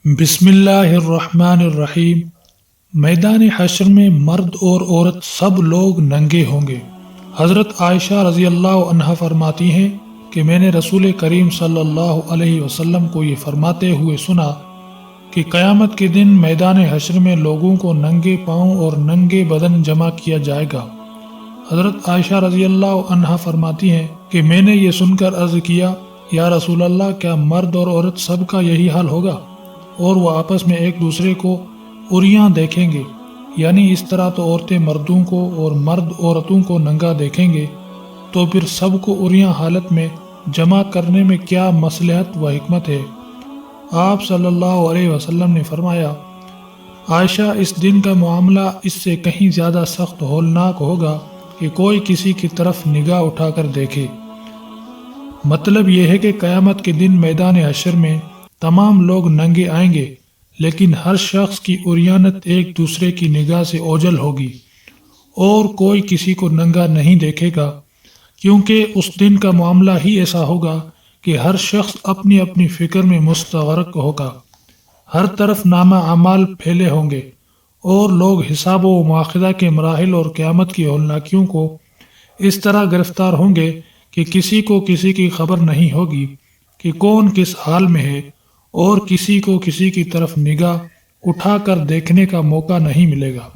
بسم اللہ الرحمن الرحیم۔ میدان حشر میں مرد اور عورت سب لوگ ننگے ہوں گے۔ حضرت عائشہ رضی اللہ عنہا فرماتی ہیں کہ میں نے رسول کریم صلی اللہ علیہ وسلم کو یہ فرماتے ہوئے سنا کہ قیامت کے دن میدان حشر میں لوگوں کو ننگے پاؤں اور ننگے بدن جمع کیا جائے گا۔ حضرت عائشہ رضی اللہ عنہا فرماتی ہیں کہ میں نے یہ سن کر عرض کیا، یا رسول اللہ، کیا مرد اور عورت سب کا یہی حال ہوگا اور وہ آپس میں ایک دوسرے کو عریاں دیکھیں گے؟ یعنی اس طرح تو عورتیں مردوں کو اور مرد عورتوں کو ننگا دیکھیں گے، تو پھر سب کو عریاں حالت میں جمع کرنے میں کیا مصلحت و حکمت ہے؟ آپ صلی اللہ علیہ وسلم نے فرمایا، عائشہ، اس دن کا معاملہ اس سے کہیں زیادہ سخت ہولناک ہوگا کہ کوئی کسی کی طرف نگاہ اٹھا کر دیکھے۔ مطلب یہ ہے کہ قیامت کے دن میدان حشر میں تمام لوگ ننگے آئیں گے، لیکن ہر شخص کی عریانت ایک دوسرے کی نگاہ سے اوجھل ہوگی اور کوئی کسی کو ننگا نہیں دیکھے گا، کیونکہ اس دن کا معاملہ ہی ایسا ہوگا کہ ہر شخص اپنی اپنی فکر میں مستغرق ہوگا۔ ہر طرف نامہ اعمال پھیلے ہوں گے اور لوگ حساب و مواخذہ کے مراحل اور قیامت کی ہولناکیوں کو اس طرح گرفتار ہوں گے کہ کسی کو کسی کی خبر نہیں ہوگی کہ کون کس حال میں ہے، اور کسی کو کسی کی طرف نگاہ اٹھا کر دیکھنے کا موقع نہیں ملے گا۔